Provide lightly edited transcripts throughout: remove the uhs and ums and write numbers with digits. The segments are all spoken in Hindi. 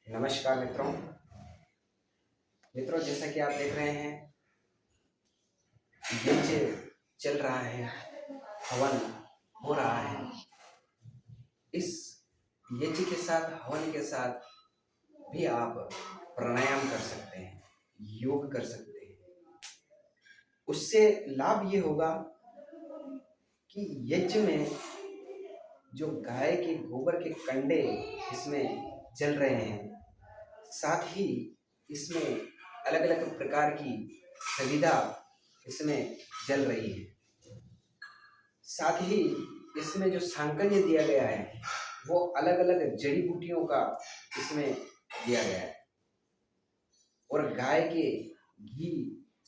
नमस्कार मित्रों। जैसा कि आप देख रहे हैं, यज्ञ चल रहा है, हवन हो रहा है। इस यज्ञ के साथ, हवन के साथ भी आप प्राणायाम कर सकते हैं, योग कर सकते हैं। उससे लाभ ये होगा कि यज्ञ में जो गाय के गोबर के कंडे इसमें जल रहे हैं, साथ ही इसमें अलग अलग प्रकार की सुविधा इसमें जल रही है। साथ ही इसमें जो सांकल्य दिया गया है वो अलग अलग जड़ी बूटियों का इसमें दिया गया है, और गाय के घी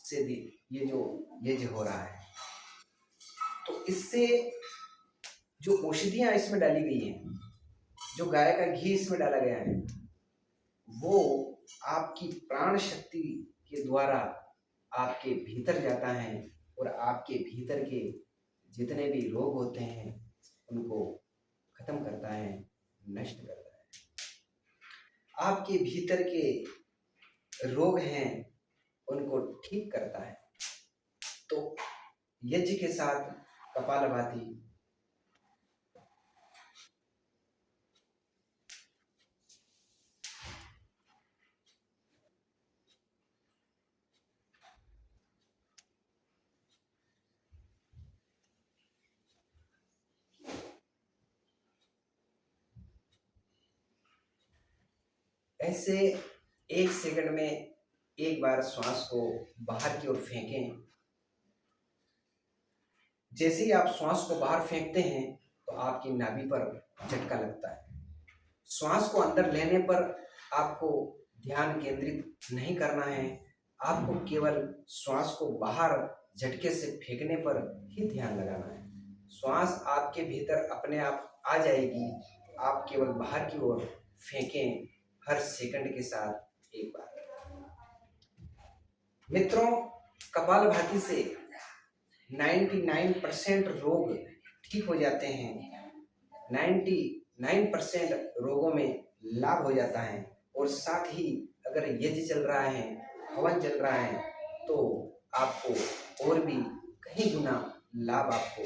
से भी ये जो यज्ञ हो रहा है, तो इससे जो औषधियां इसमें डाली गई हैं, जो गाय का घी इसमें डाला गया है, वो आपकी प्राण शक्ति के द्वारा आपके भीतर जाता है और आपके भीतर के जितने भी रोग होते हैं उनको खत्म करता है, नष्ट करता है। आपके भीतर के रोग हैं उनको ठीक करता है। तो यज्ञ के साथ कपालभाति, ऐसे 1 सेकंड में एक बार श्वास को बाहर की ओर फेंकें। जैसे ही आप श्वास को बाहर फेंकते हैं तो आपकी नाभि पर झटका लगता है। श्वास को अंदर लेने पर आपको ध्यान केंद्रित नहीं करना है, आपको केवल श्वास को बाहर झटके से फेंकने पर ही ध्यान लगाना है। श्वास आपके भीतर अपने आप आ जाएगी, आप केवल बाहर की ओर फेंकें हर सेकंड के साथ एक बार। मित्रों, कपालभाति से 99% रोग ठीक हो जाते हैं, 99% रोगों में लाभ हो जाता है। और साथ ही अगर यज्ञ चल रहा है, हवन चल रहा है, तो आपको और भी कई गुना लाभ आपको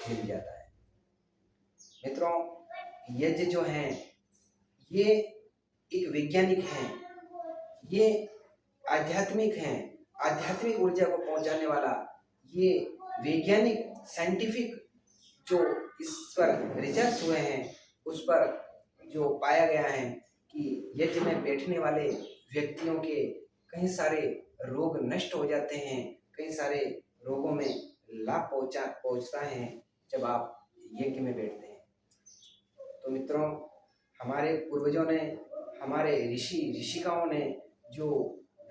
मिल जाता है। मित्रों, यज्ञ जो है ये एक वैज्ञानिक है, ये आध्यात्मिक है, आध्यात्मिक ऊर्जा को पहुंचाने वाला ये वैज्ञानिक साइंटिफिक जो इस पर रिसर्च हुए हैं, उस पर जो पाया गया है कि यज्ञ में बैठने वाले व्यक्तियों के कई सारे रोग नष्ट हो जाते हैं, कई सारे रोगों में लाभ पहुंचता है जब आप यज्ञ में बैठते हैं। तो मित्रों, हमारे पूर्वजों ने, हमारे ऋषिकाओं ने जो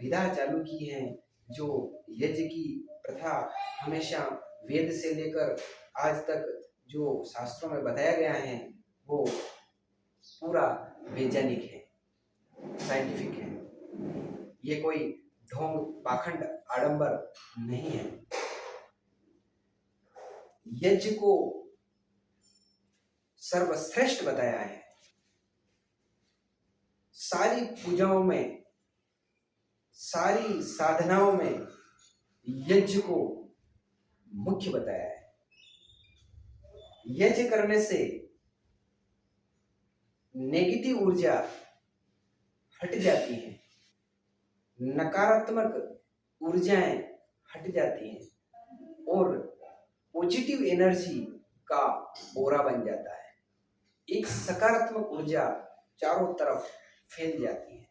विधा चालू की है, जो यज्ञ की प्रथा हमेशा वेद से लेकर आज तक जो शास्त्रों में बताया गया है, वो पूरा वैज्ञानिक है, साइंटिफिक है। ये कोई ढोंग, पाखंड, आडंबर नहीं है। यज्ञ को सर्वश्रेष्ठ बताया है। सारी पूजाओं में, सारी साधनाओं में यज्ञ को मुख्य बताया है। यज्ञ करने से नेगेटिव ऊर्जा हट जाती है, नकारात्मक ऊर्जाएं हट जाती हैं और पॉजिटिव एनर्जी का ओरा बन जाता है। एक सकारात्मक ऊर्जा चारों तरफ फैल जाती है।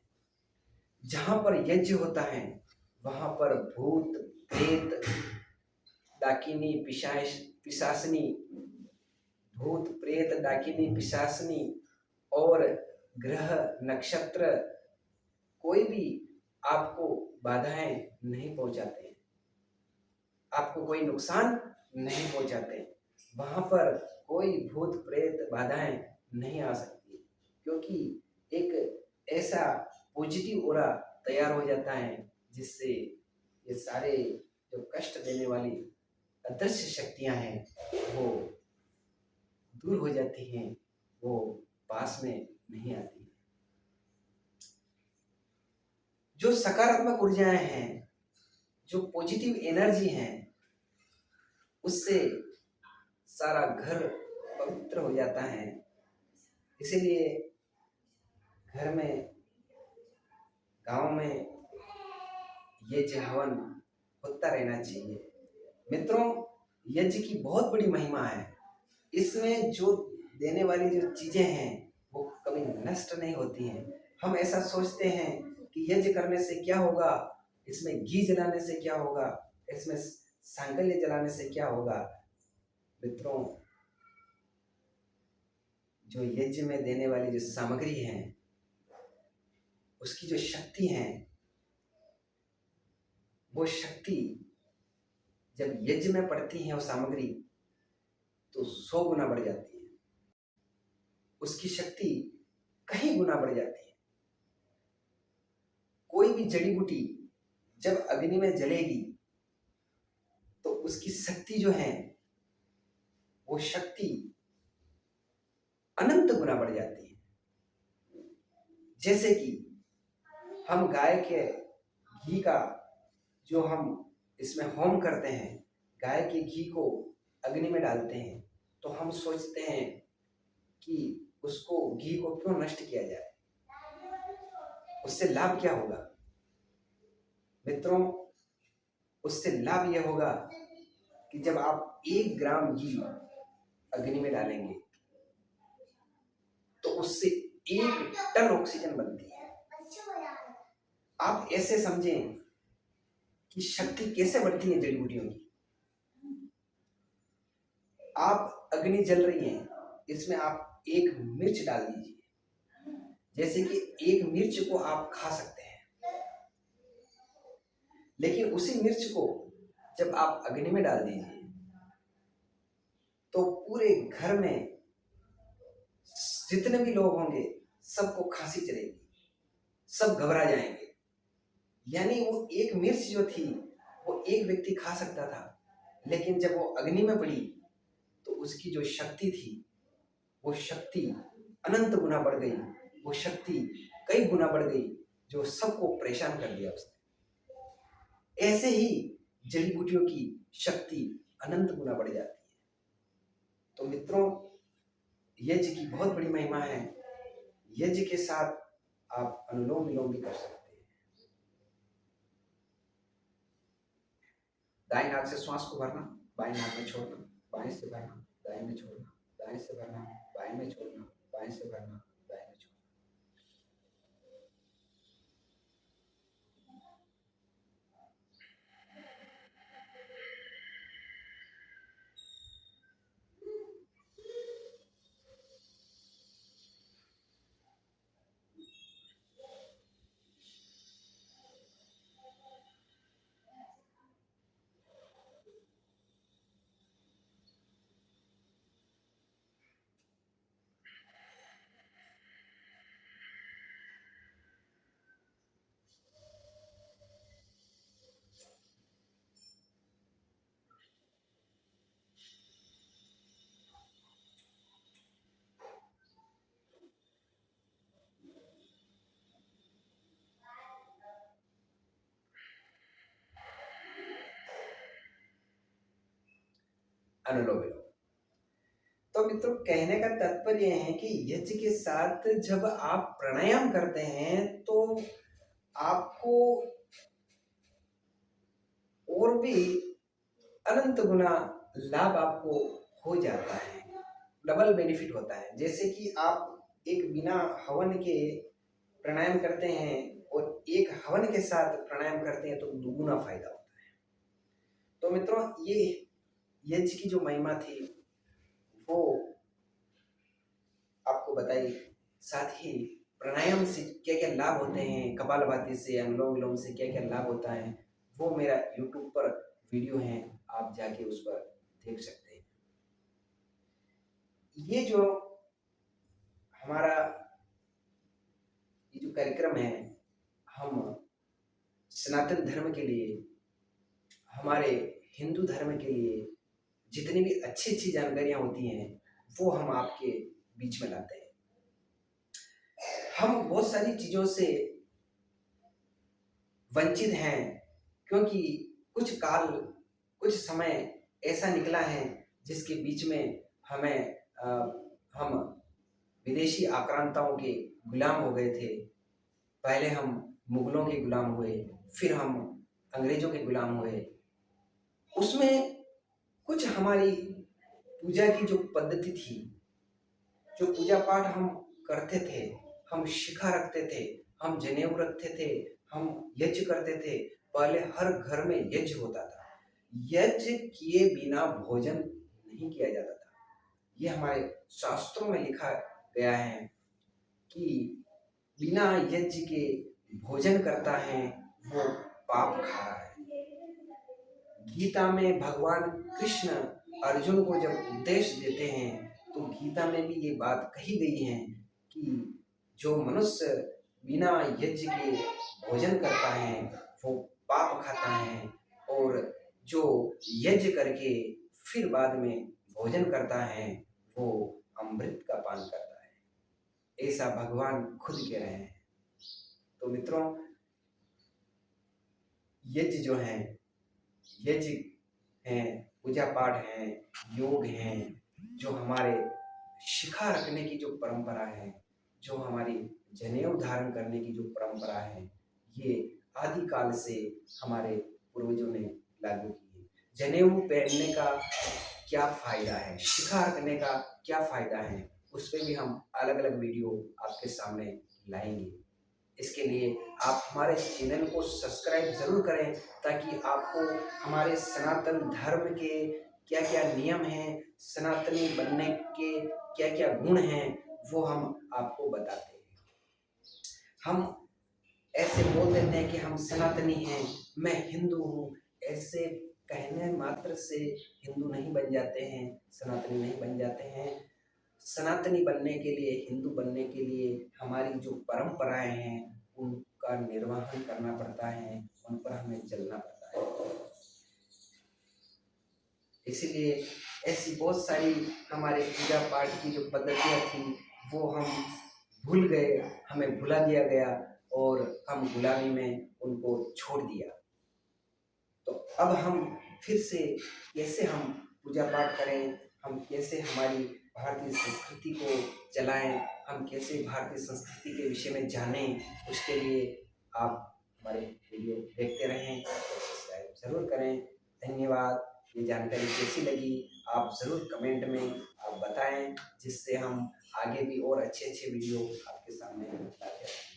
जहां पर यज्ञ होता है वहां पर भूत, प्रेत, डाकिनी, पिशाचनी, भूत, प्रेत, डाकिनी, पिशाचनी और ग्रह, नक्षत्र कोई भी आपको बाधाएं नहीं पहुंचाते, आपको कोई नुकसान नहीं पहुंचाते। वहां पर कोई भूत, प्रेत, बाधाएं नहीं आ सकती, क्योंकि एक ऐसा पॉजिटिव ऑरा तैयार हो जाता है जिससे ये सारे जो कष्ट देने वाली अदृश्य शक्तियां हैं वो दूर हो जाती हैं, वो पास में नहीं आती। जो सकारात्मक ऊर्जाएं हैं, जो पॉजिटिव एनर्जी हैं, उससे सारा घर पवित्र हो जाता है। इसीलिए घर में, गांव में यज्ञ हवन होता रहना चाहिए। मित्रों, यज्ञ की बहुत बड़ी महिमा है। इसमें जो देने वाली जो चीजें हैं वो कभी नष्ट नहीं होती हैं। हम ऐसा सोचते हैं कि यज्ञ करने से क्या होगा, इसमें घी जलाने से क्या होगा, इसमें सांकल्य जलाने से क्या होगा। मित्रों, जो यज्ञ में देने वाली जो सामग्री है, उसकी जो शक्ति है, वो शक्ति जब यज्ञ में पड़ती है वो सामग्री, तो 100 गुना बढ़ जाती है। उसकी शक्ति कई गुना बढ़ जाती है। कोई भी जड़ी बूटी जब अग्नि में जलेगी तो उसकी शक्ति जो है, वो शक्ति अनंत गुना बढ़ जाती है। जैसे कि हम गाय के घी का जो हम इसमें होम करते हैं, गाय के घी को अग्नि में डालते हैं, तो हम सोचते हैं कि उसको, घी को क्यों नष्ट किया जाए, उससे लाभ क्या होगा। मित्रों, उससे लाभ यह होगा कि जब आप 1 ग्राम घी अग्नि में डालेंगे तो उससे 1 टन ऑक्सीजन बनती है। आप ऐसे समझें कि शक्ति कैसे बढ़ती है जड़ी बूटियों की। आप अग्नि जल रही है, इसमें आप 1 मिर्च डाल दीजिए, जैसे कि 1 मिर्च को आप खा सकते हैं, लेकिन उसी मिर्च को जब आप अग्नि में डाल दीजिए तो पूरे घर में जितने भी लोग होंगे सबको खांसी चलेगी, सब घबरा जाएंगे। यानी वो 1 मिर्च जो थी वो 1 व्यक्ति खा सकता था, लेकिन जब वो अग्नि में पड़ी तो उसकी जो शक्ति थी, वो शक्ति अनंत गुना बढ़ गई, वो शक्ति कई गुना बढ़ गई, जो सबको परेशान कर दिया उसने। ऐसे ही जड़ी बूटियों की शक्ति अनंत गुना बढ़ जाती है। तो मित्रों, यज्ञ की बहुत बड़ी महिमा है। यज्ञ के साथ आप अनुलोम विलोम भी कर सकते हैं। दाएं नाक से श्वास को भरना, बाएं नाक में छोड़ना, बाएं से भरना, दाएं में छोड़ना, दाएं से भरना, बाएं में छोड़ना, बाएं से भरना, दाएं में छोड़ना। अनुलोम विलोम। तो मित्रों, कहने का तात्पर्य है कि यज्ञ के साथ जब आप प्राणायाम करते हैं तो आपको और भी अनंत गुना लाभ आपको हो जाता है, डबल बेनिफिट होता है। जैसे कि आप एक बिना हवन के प्राणायाम करते हैं और एक हवन के साथ प्राणायाम करते हैं तो दुगुना फायदा होता है। तो मित्रों, ये यज्ञ की जो महिमा थी वो आपको बताई। साथ ही प्राणायाम से क्या क्या लाभ होते हैं, कपालभाति से, अनुलोम विलोम से क्या क्या लाभ होता है, वो मेरा YouTube पर वीडियो है, आप जाके उस पर देख सकते हैं। ये जो हमारा ये जो कार्यक्रम है, हम सनातन धर्म के लिए, हमारे हिंदू धर्म के लिए जितनी भी अच्छी अच्छी जानकारियां होती हैं वो हम आपके बीच में लाते हैं। हम बहुत सारी चीज़ों से वंचित हैं, क्योंकि कुछ समय ऐसा निकला है जिसके बीच में हम विदेशी आक्रांताओं के गुलाम हो गए थे। पहले हम मुगलों के गुलाम हुए, फिर हम अंग्रेजों के गुलाम हुए। उसमें कुछ हमारी पूजा की जो पद्धति थी, जो पूजा पाठ हम करते थे, हम शिखा रखते थे, हम जनेऊ रखते थे, हम यज्ञ करते थे। पहले हर घर में यज्ञ होता था। यज्ञ किए बिना भोजन नहीं किया जाता था। ये हमारे शास्त्रों में लिखा गया है कि बिना यज्ञ के भोजन करता है वो पाप खा रहा है। गीता में भगवान कृष्ण अर्जुन को जब उपदेश देते हैं तो गीता में भी ये बात कही गई है कि जो मनुष्य बिना यज्ञ के भोजन करता है वो पाप खाता है, और जो यज्ञ करके फिर बाद में भोजन करता है वो अमृत का पान करता है। ऐसा भगवान खुद कह रहे हैं। तो मित्रों, यज्ञ जो है, यज्ञ हैं, पूजा पाठ हैं, योग हैं, जो हमारे शिखा रखने की जो परंपरा है, जो हमारी जनेऊ धारण करने की जो परंपरा है, ये आदिकाल से हमारे पूर्वजों ने लागू की है। जनेऊ पहनने का क्या फायदा है, शिखा रखने का क्या फायदा है, उस पर भी हम अलग अलग वीडियो आपके सामने लाएंगे। इसके लिए आप हमारे चैनल को सब्सक्राइब ज़रूर करें ताकि आपको हमारे सनातन धर्म के क्या क्या नियम हैं, सनातनी बनने के क्या क्या गुण हैं, वो हम आपको बताते हैं। हम ऐसे बोल देते हैं कि हम सनातनी हैं, मैं हिंदू हूँ, ऐसे कहने मात्र से हिंदू नहीं बन जाते हैं, सनातनी नहीं बन जाते हैं। सनातनी बनने के लिए, हिंदू बनने के लिए हमारी जो परंपराएं हैं उनका निर्वहन करना पड़ता है, उन पर हमें चलना पड़ता है। इसीलिए ऐसी बहुत सारी हमारे पूजा पाठ की जो पद्धतियाँ थी वो हम भूल गए, हमें भुला दिया गया और हम गुलामी में उनको छोड़ दिया। तो अब हम फिर से कैसे हम पूजा पाठ करें, हम कैसे हमारी भारतीय संस्कृति को चलाएं, हम कैसे भारतीय संस्कृति के विषय में जानें, उसके लिए आप हमारे वीडियो देखते रहें और सब्सक्राइब ज़रूर करें। धन्यवाद। ये जानकारी कैसी लगी आप ज़रूर कमेंट में आप बताएं, जिससे हम आगे भी और अच्छे अच्छे वीडियो आपके सामने लाते रहें।